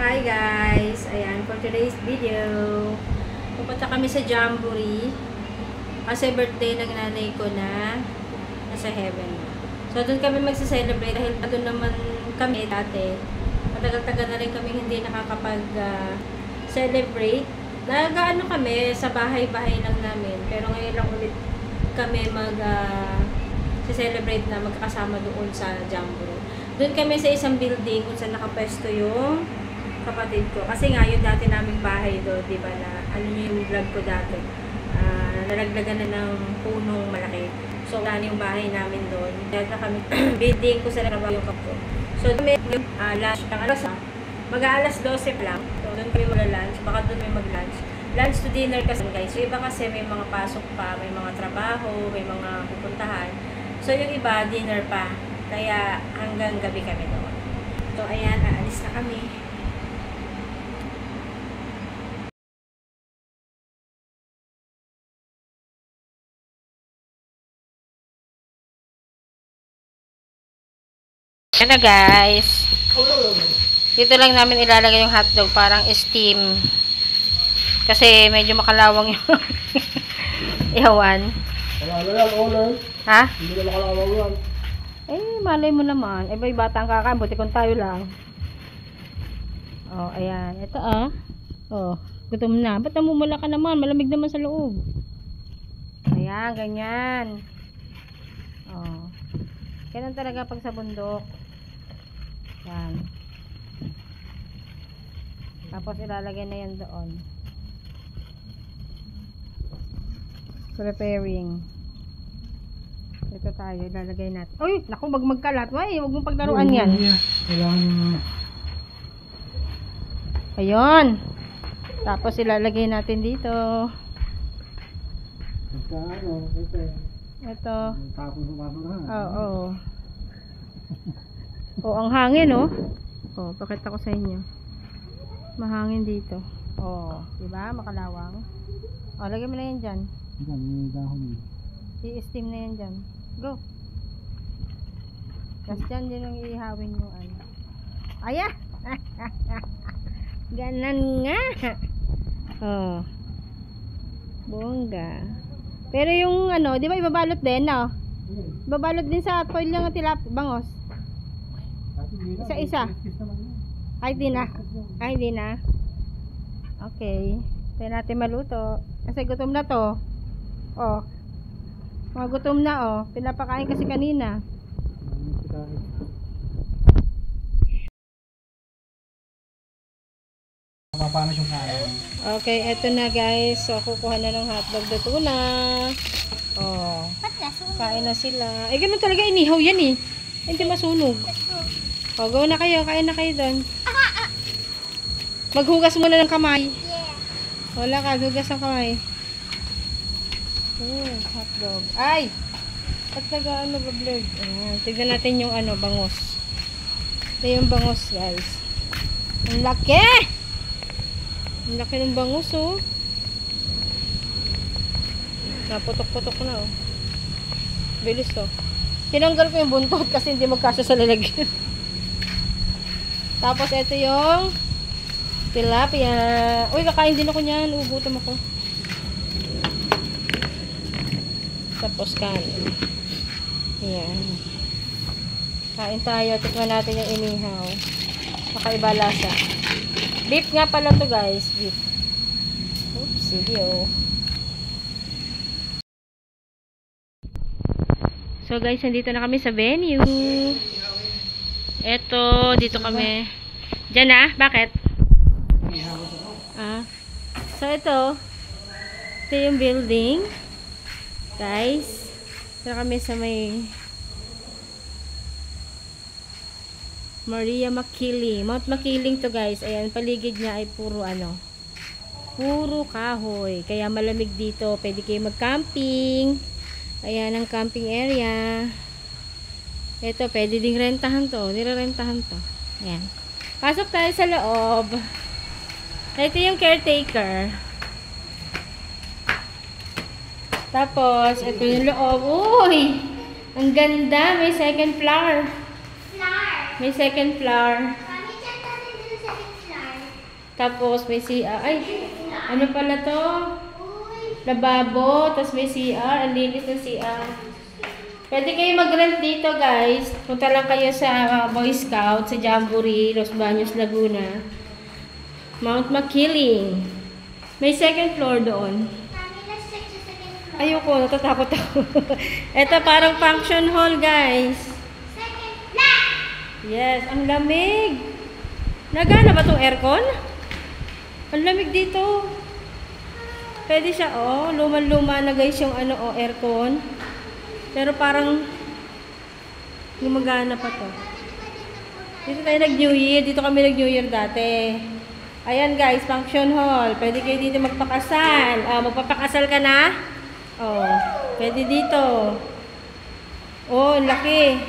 Hi guys! Ayan, for today's video, pupunta kami sa Jamboree kasi birthday ng nanay ko na nasa heaven. So, doon kami magsa-celebrate dahil doon naman kami dati. Matagal-tagal na rin kami hindi nakakapag-celebrate. Nag-ano kami sa bahay-bahay lang namin. Pero ngayon lang ulit kami mag-celebrate na magkakasama doon sa Jamboree. Doon kami sa isang building kung saan nakapwesto yung kapatid ko. Kasi nga, yung dati naming bahay doon, di ba, na ano yung vlog ko dati. Nalaglagan na ng punong malaki. So, wala yung bahay namin doon. Kaya kami, building ko sa trabaho yung kapko. So, doon yung lunch, ang alas mag-aalas 12 pa lang. So, doon kami mag-lunch. Baka doon may mag-lunch. Lunch to dinner kasi, guys. So, iba kasi may mga pasok pa, may mga trabaho, may mga pupuntahan. So, yung iba, dinner pa. Kaya, hanggang gabi kami doon. So, ayan, aalis na kami. Ano guys, dito lang namin ilalagay yung hotdog, parang steam kasi medyo makalawang yung ihawan. Ha? Hindi na makalawang yan. Eh, malay mo naman. Eh, may batang kakain, buti kung tayo lang. Oh, ayan. Ito oh, gutom na. Ba't namumula ka naman? Malamig naman sa loob. Ayan, ganyan. Oh. Ganun talaga pag sa bundok. Yan. Tapos ilalagay na yan doon. Preparing. Ito tayo, ilalagay natin. Uy, naku, magkalat. Uy, huwag mong paglaruan yan. Ayun. Tapos ilalagay natin dito. Ito. Oo. Oh, ang hangin, oh. Oh, pakita ko sa inyo. Mahangin dito. Oh, di ba? Makalawang. Oh, lagay mo na yan dyan. I-steam na yan dyan. Go. Kasi dyan din ang ihawin yung ano. Aya! Ganan nga. Oh. Bongga. Pero yung ano, di ba ibabalot din, no? Ibabalot din sa foil yung bangos. Isa-isa. Ay, di na. Ay, di na. Okay. Tayo natin maluto. Kasi gutom na to. Oh. Mga gutom na, oh. Pinapakain kasi kanina. Okay, eto na guys. So, kukuha na ng hotdog. Luto na. Oh. Kain na sila. Eh, ganun talaga inihaw yan eh. Hindi masunog. O, go na kayo. Kain na kayo doon. Maghugas muna ng kamay. Wala ka. Hugas ng kamay. Oh, hotdog. Ay! Ba't nag-ano ba blurred? Tignan natin yung ano, bangos. Ito yung bangos, guys. Ang laki! Ang laki ng bangos, oh. Naputok-putok na, oh. Bilis, oh. Tinanggal ko yung buntot kasi hindi magkasya sa lalagyan. Tapos, ito yung tilapia. Uy, kakain din ako niyan. Ugutom ako. Tapos, kanin. Ayan. Kain tayo. Tikman natin yung inihaw. Makaiba lasa. Beef nga pala to guys. Beef. Oops, video. So, guys, nandito na kami sa venue. Eto, dito kami. Diyan na? Bakit? So, ito yung building. Guys, dito kami sa may Maria Makiling. Mount Makiling to guys. Ayan, paligid niya ay puro puro kahoy. Kaya malamig dito. Pwede kayo mag-camping. Ayan ang camping area. Ito, pwede ding rentahan to. Nirerentahan to. Ayan. Pasok tayo sa loob. Ito yung caretaker. Tapos, ito yung loob. Uy! Ang ganda. May second floor. May second floor. Tapos may CR. Ay, ano pala to? Lababo. Tapos may CR. Ang linis ng CR. Pwede kayo mag-rent dito, guys. Punta lang kayo sa Boy Scout, sa Jamboree, Los Baños, Laguna. Mount Makiling. May second floor doon. Ayoko, natatakot ako. Ito parang function hall, guys. Yes, ang lamig. Nagana ba itong aircon? Ang lamig dito. Pwede siya, oh. Luma-luma na guys yung ano, oh, aircon. Pero parang gumagana pa to. Dito tayo nag-New Year. Dito kami nag-New Year dati. Ayan guys, function hall. Pwede kayo dito magpakasal. Magpapakasal ka na? Oh, pwede dito. Oh, laki.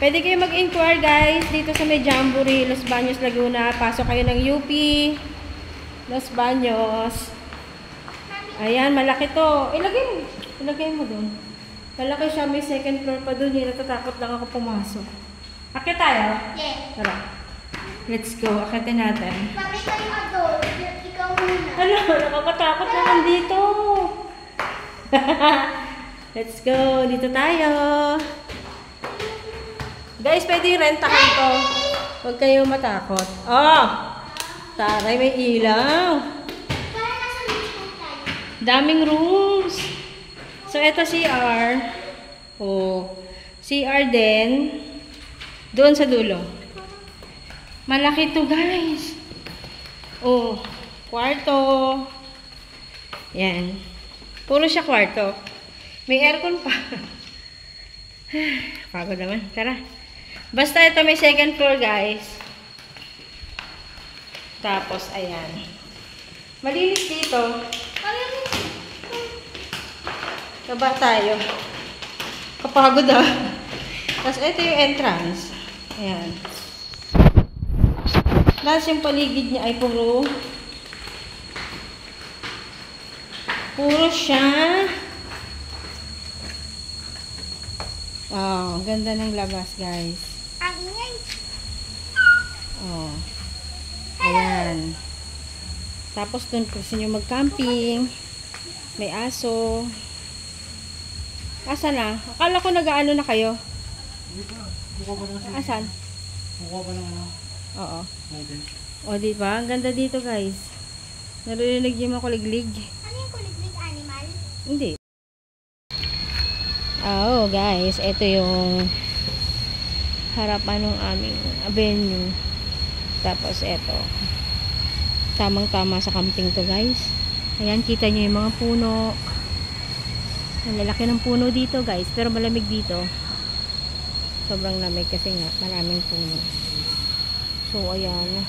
Pwede kayo mag-inquire guys dito sa may Jamboree, Los Baños, Laguna. Pasok kayo ng UP, Los Baños. Ayan, malaki to. Ilagay mo dun. Malaki siya, may second floor pa dun. Natatakot lang ako pumasok. Akit tayo? Yeah. Tara. Let's go. Akitin natin. Sabi ko yung adult, ikaw muna. Hala, nakakatakot naman dito. Let's go. Dito tayo. Guys, pwede rentahan to. Huwag kayo matakot. Oh! Taray, may ilaw. Para nasa basement tayo. Daming rooms. So, eto CR. Oh. CR din. Doon sa dulo. Malaki to, guys. Oh. Kwarto. Yan. Puro siya kwarto. May aircon pa. Pagod naman. Tara. Basta ito may second floor, guys. Tapos, ayan. Malinis dito. Kaba tayo. Kapagod ah. Tapos, ito yung entrance. Ayan. Tapos, yung paligid niya ay puro siya. Oh, ganda ng labas, guys. Ang ingay. Oh. Ayan. Tapos dun gusto nyo mag-camping. May aso. Asan na? Akala ko nag-ano na kayo. Asan? Mukha ba ng ano? Oo. Model. O, diba? Ang ganda dito, guys. Narinig yung mga kuliglig. Ano yung kuliglig animal? Hindi. Oh, guys. Ito yung harapan ng aming venue. Tapos, ito. Tamang-tama sa camping to, guys. Ayan, kita nyo yung mga puno. Ang lalaki ng puno dito, guys. Pero malamig dito. Sobrang lamig kasi nga, maraming puno. So, ayan.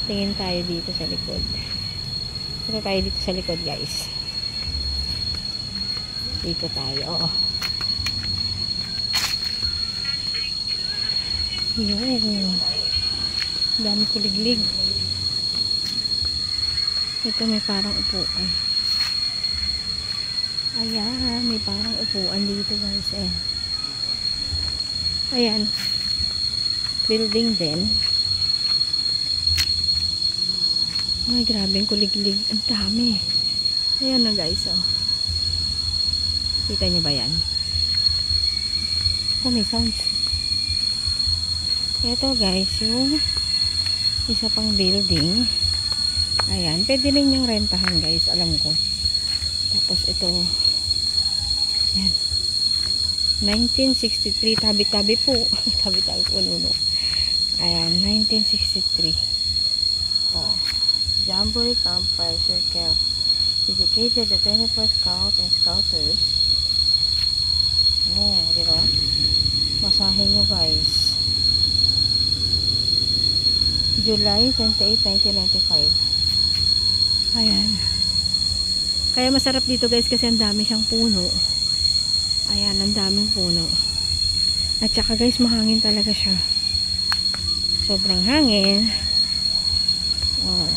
Tingin tayo dito sa likod. Ito tayo dito sa likod, guys. Dito tayo. Oo. Yun. Dami kuliglig. Ito may parang upuan. Ayan. May parang upuan dito, guys. Ayan. Ayan. Building din. Ay, grabe yung kuliglig. Ang dami. Ayan na, guys. Oh. Kita nyo ba yan? Oh, may sounds. Ito guys, yung isa pang building. Ayan, pwede rin yung rentahan guys, alam ko. Tapos ito, yan. 1963, tabi-tabi po. Tabi-tabi po nuno. Ayan, 1963. Oh, Jamboree Campfire Circle. Dedicated to 24 Scout and Scouters. Oh, diba? Masahe nyo guys. July 28, 1995. Ayan. Kaya masarap dito guys kasi ang dami siyang puno. Ayan, ang daming puno. At saka guys, mahangin talaga siya. Sobrang hangin. Oh.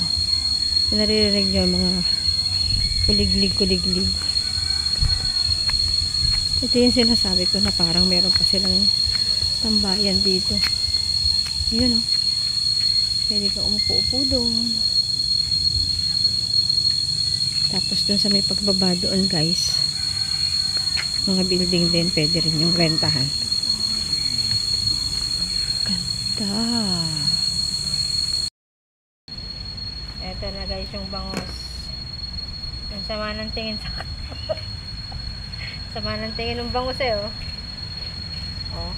Naririnig nyo mga kuliglig. Ito yung sinasabi ko na parang meron pa silang tambayan dito. Yun oh. Pwede ka umupo-upo doon. Tapos doon sa may pagbaba doon guys, mga building din pwede rin yung rentahan. Ganda. Eto na guys yung bangos. Ang sama ng tingin sa sama ng tingin ng bangos eh oh. Oh.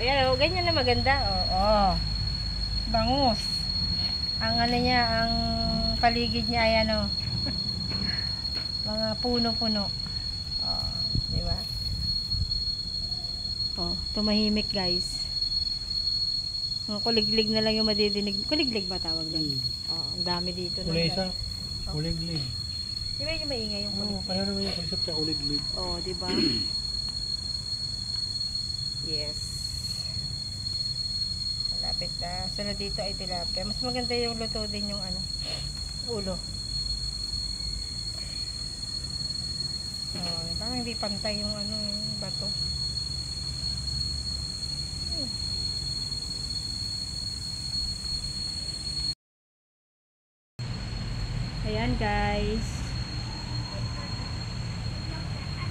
Ayan oh, ganyan na maganda oh. Oh. Bangus. Ang ano niya, ang paligid niya ayan oh. Mga puno-puno. Oh, di ba? Oh, tumahimik guys. Mga kuliglig na lang yung madidinig. Kuliglig ba tawag doon? Oh, ang dami dito. Kulesa. Kuliglig. Di ba yung maingay yung kuliglig? Oo, kaya naman yung concept sa kuliglig. Oh, di ba? Yes. Malapit na. Sunod dito ay tilapia. Mas maganda yung luto din yung ano, ulo. Oh, parang hindi pantay yung ano, yung bato. Ayan guys.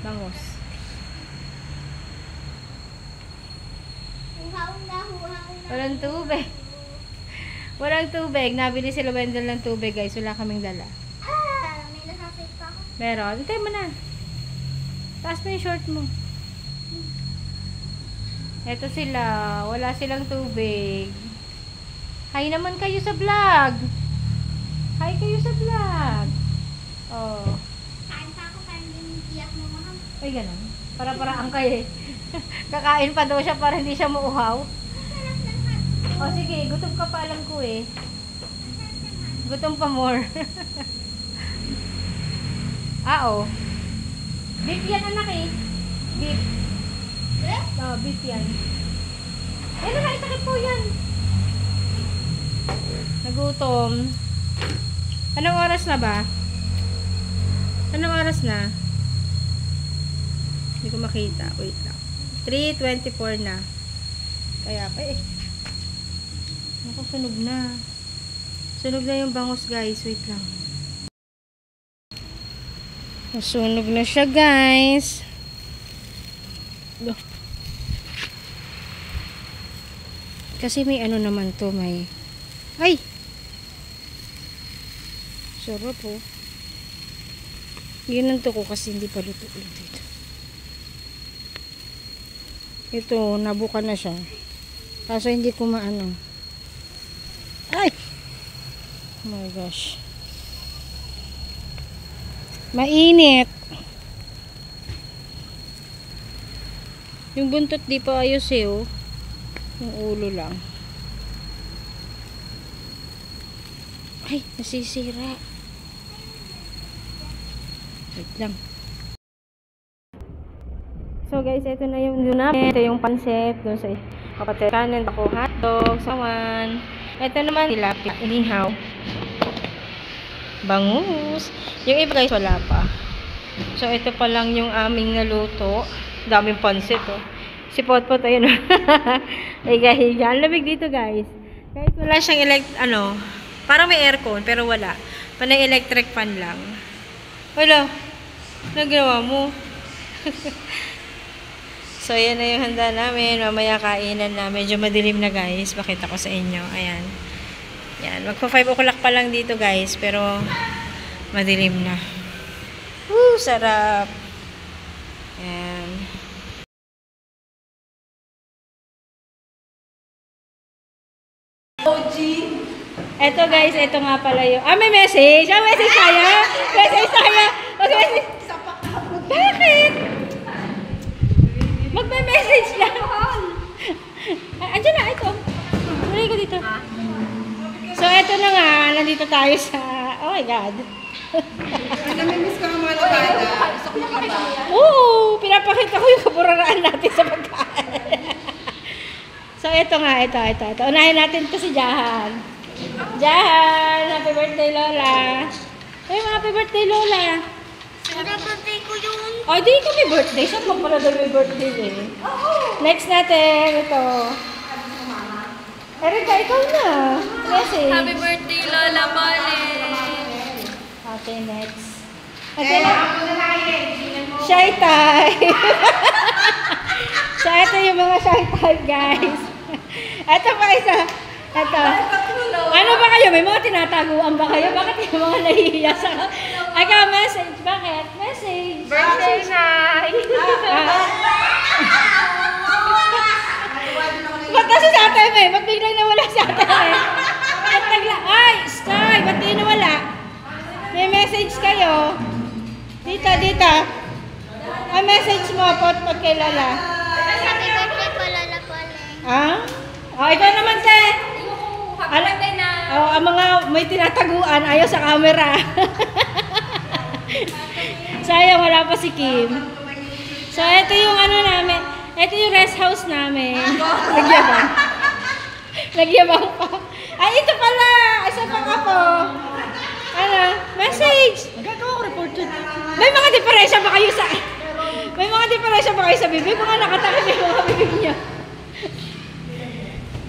Bangus. Huhaw na, huhaw na. Walang tubig. Walang tubig. Nabili sila Wendell ng tubig guys. Wala kaming dala. May nasasay pa ako. Meron. Hintay mo na. Taas mo yung short mo. Eto sila. Wala silang tubig. Hi naman kayo sa vlog. Hi kayo sa vlog. Oh. Kain pa ako para hindi iyak mo mahal. Ay, ganun. Para-paraan kayo eh. Kakain pa daw siya para hindi siya mauhaw. Sarap ng hot. O sige, gutom ka pa alam ko eh. Gutom pa more. Oh. Beef yan anak eh. Beef. Eh? Oh, beef yan. Eh, nakaitakit po yan. Nagutom. Anong oras na ba? Anong oras na? Hindi ko makita. Wait lang. 3:24 na. Kaya pa eh. Naku, sunog na. Sunog na yung bangus guys. Wait lang. Nasunog na siya guys. Kasi may ano naman to, may ay! Sarap oh. Yun ang tuko kasi hindi pa luto dito. Ito, nabuka na siya. Kaso hindi ko maano. Ay! Oh my gosh. Mainit. Yung buntot di pa ayos eh oh. Yung ulo lang. Ay, nasisira. Wait lang. So guys, ito na yung namin. Ito yung pancit. Doon sa kapatid kanan ako hotdog, sawan. Ito naman tilapia, inihaw. Bangus. Yung iba guys wala pa. So ito pa lang yung aming naluto. Daming pancit oh. Si Potpot ayun. Higa-higa. Ang lamig dito guys. Kahit wala siyang parang may aircon pero wala. Panay electric fan lang. Wala. Nagawa mo. So ayan na yung handa namin. Mamaya kainan na. Medyo madilim na guys. Pakita ko sa inyo. Ayan. Yan. Magpa 5 o'clock pa lang dito guys. Pero madilim na. Woo! Sarap. Ayan. Eto guys, eto nga pala yung... may message! Message tayo! Message tayo! Message! Bakit? Magme-message lang! Andiyan na, ito. Tuloy ko dito. So, eto na nga. Nandito tayo sa... Oh my God. Namimiss ko ng mga labada. Oo! Pinapakita ko yung kaburaraan natin sa pagkain. So, eto nga. Ito. Unahin natin ito si Jahan. Jahan! Happy birthday, Lola! Ay, happy birthday, Lola! Birthday ko yun. Oh, di ko may birthday. Saan mo pala daw may birthday eh? Next natin, ito. Erika, ikaw na. Message. Happy birthday, Lola Mali! Okay, next. Okay, shy type. So, ito yung mga shy type, guys. Ito pa isa. Ito. Ano ba kayo? May mga tinataguan ba kayo? Bakit yung mga nahihiya sa... Ikaw, message. Bakit? Message. Birthday night! Ba't kasi sa atin eh? Ba't biglang nawala sa atin eh? Ba't nagla... Ay! Sky! Ba't di nawala? May message kayo. Dito, dito. May message mo po kay Lola. Happy birthday po, Lola Pole. Ah? Oh, ikaw naman, te. Happy birthday na! Oh, ang mga may tinataguan, ayaw sa camera. Sayang, wala pa si Kim. So, ito yung ano namin. Ito yung rest house namin. Nagyabang. Nagyabang pa. Ay, ito pala. Isa pa ka po. Ano? Message. Magagawa ko report yun. May mga diferensya ba kayo sa... May mga diferensya ba kayo sa bibig? Mga nakatakip yung mga bibig niya.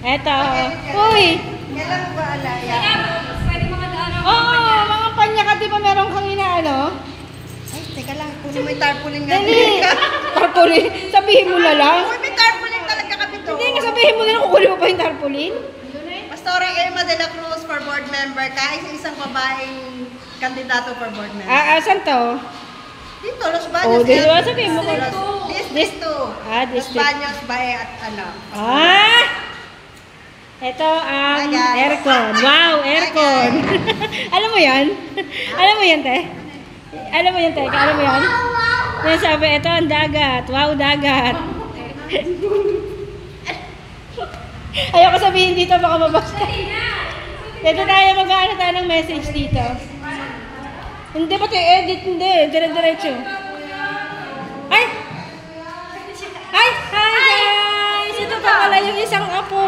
Eto. Uy. Kailan mo ba alaya? Pwede makadaan ako. Oo, mga panya ka. Di ba meron kang inaano? Ay, teka lang. Kunin mo yung tarpaulin nga. Dali. Tarpaulin. Sabihin mo na lang. Uy, may tarpaulin talaga kami to. Hindi nga sabihin mo na lang. Kukunin mo pa yung tarpaulin. Pastora Irma de la Cruz for board member. Kahit sa isang babaeng kandidato for board member. Asan to? Dito, Los Baños. Oh, dito. Sabihin mo ko. District 2. Ah, Los district. Baños, Bae at ano. Ah! Ito ang Hi, guys. aircon. Wow, aircon. Alam mo yan? Alam mo yan, te? Alam mo yan, te? Alam mo yan? Yan sabi, ito ang dagat. Wow, dagat. Ayoko sabihin dito, baka mabasa. Dito tayo mag-ano tayo ng message dito. Hindi ba tayo edit? Hindi. Dire-diretso. Ay! Ay! Hi guys! Ito pa pala yung isang apo.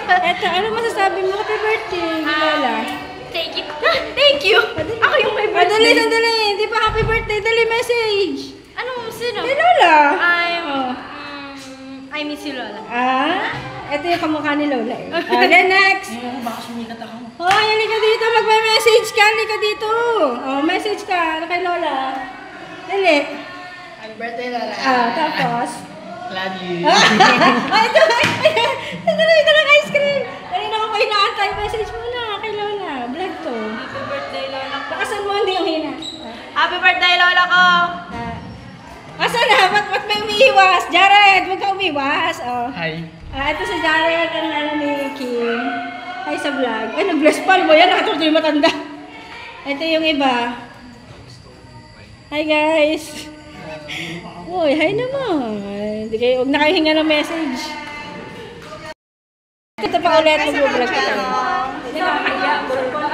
Ito, ano masasabi mo? Happy birthday, Lola. Thank you! Thank you! Ako yung may Ah, dali, birthday. sandali. Hindi pa happy birthday. Dali, message. Ano? Sino? Hey, Lola. Oh. I miss you, Lola. Ah? Ito yung kamukha ni Lola eh. Okay, next. Hoy, halika dito. Magme-message ka. Halika dito. Oh, message ka. Ano kay Lola? Dali. Happy birthday, Lola. Ah, tapos? Love you. Ay, ito. Sandali, ito lang ice cream. Kanina ko pa inaantay. Message mo na kay Lola. Vlog to. Happy birthday, Lola ko. Bakasan mo, hindi yung hina. Happy birthday, Lola ko! Asan na? Ba't may umiiwas? Jared, huwag ka umiiwas. Oh. Hi. Ito si Jared, ang ano ni Kim. Hi sa vlog. Ay, nag-bless pal mo yan. Nakatulog yung matanda. Ito yung iba. Hi guys. Uy, hi naman. Hindi kayo, huwag na kayo hinga ng message. Ito pa ulit, mag-vlog ka tayo.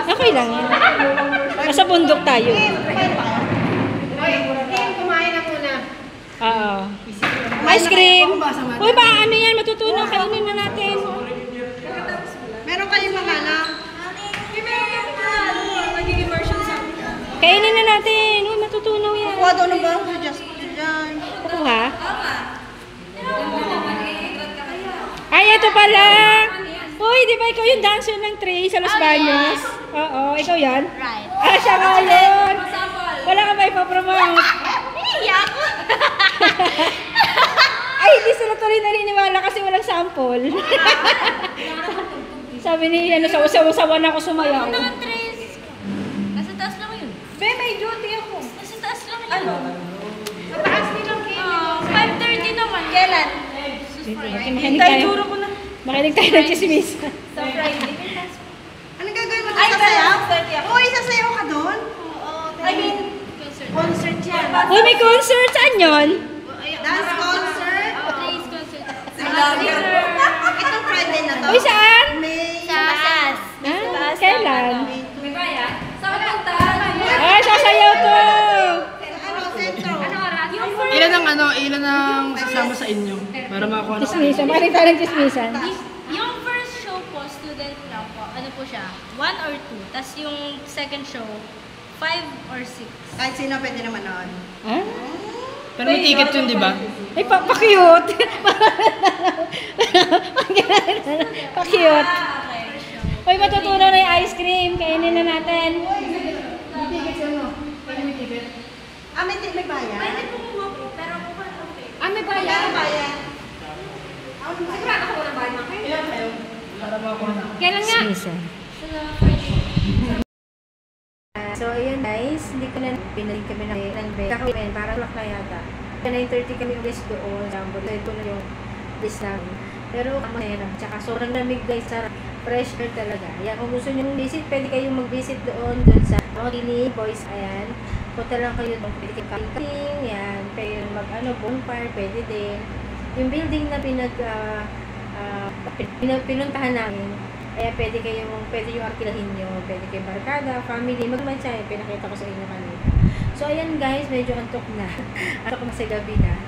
Okay lang yan. Nasa bundok tayo. Kumain na muna. Oo. Ice cream. Uy, ba ano yan? Matutunan. Kainin na natin. Meron kayong mga anak? Kainin na natin. Uy, matutunaw yan. Kuha daw ng bangko sa Just dyan. Kukuha? Ay, ito pala. Uy, di ba ikaw yung dancer ng Trey sa Los Baños? Oo, ikaw yan? Right. Ah, siya nga yun. Wala ka ba ipapromote? Iyak! Ay, hindi sila tuloy naniniwala kasi walang sample. Sabi ni, ano, sawa na ako sumayaw. Nasa taas lang yun. Be, may duty ako. Nasa taas lang yun. Ano? Mataas nilang kayo. 5:30 naman. Kailan? Makinig tayo. Makinig tayo ng chismis. Sa Friday. Anong gagawin mo? Ay, Sasayaw? sasayaw. Uy, sasayaw ka doon? I mean, concert yan. Uy, may concert. Saan yun? Dance concert? Trey's concert. Itong Friday na to? Uy, saan? May... Sa taas. Ah, kailan? May kaya? Saan ka punta? Ay, sasayaw to. Ano, sentro? Yung first. Ilan ang sasama sa inyo para makakuha ng Chismisan. Makinig tayo ng chismisan. Yung first show po, student lang po. Ano po siya? 1 or 2. Tapos yung second show, 5 or 6. Kahit sino pwede naman noon. Ah? Pero may ticket yun, di ba? Ay, pa-cute. Pa-cute. Uy, matutunaw na yung ice cream. Kainin na natin. Ah, may bayan? Ah, may Kaya bayan. bayan. Ilan kayo? Para makakuha na. Kailan nga? So, ayun guys, hindi ko na pinaling kami ng bed. Kakawin, parang lock na yata. 9:30 kami ulis doon. Jamboree ko na yung list namin. Pero, kamera. Tsaka sobrang lamig guys. Sarap. Fresh air talaga. Ayan, kung gusto nyo visit, pwede kayong mag-visit doon sa Makini Boys. Ayan. Punta lang kayo doon. Pwede kayong camping. Ayan. Pwede bonfire. Pwede din. Yung building na pinuntahan namin, kaya pwede yung arkilahin nyo, pwede kayong barkada, family, magmansya, pinakita ko sa inyo kanina. So, ayan guys, medyo antok na. Antok na sa gabi na.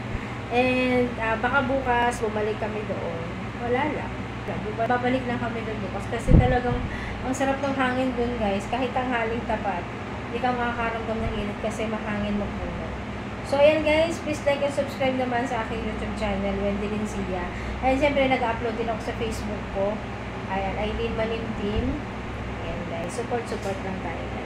And, baka bukas, bumalik kami doon. Wala lang. Babalik lang kami doon bukas. Kasi talagang, ang sarap ng hangin doon guys. Kahit ang haling tapat, hindi ka makakaramdam ng init kasi mahangin magpuno. So, ayan guys, please like and subscribe naman sa aking YouTube channel, Wendy Lincia. And siyempre, nag-upload din ako sa Facebook ko. Ayan, Aileen Manim Team. Ayan guys, support lang tayo.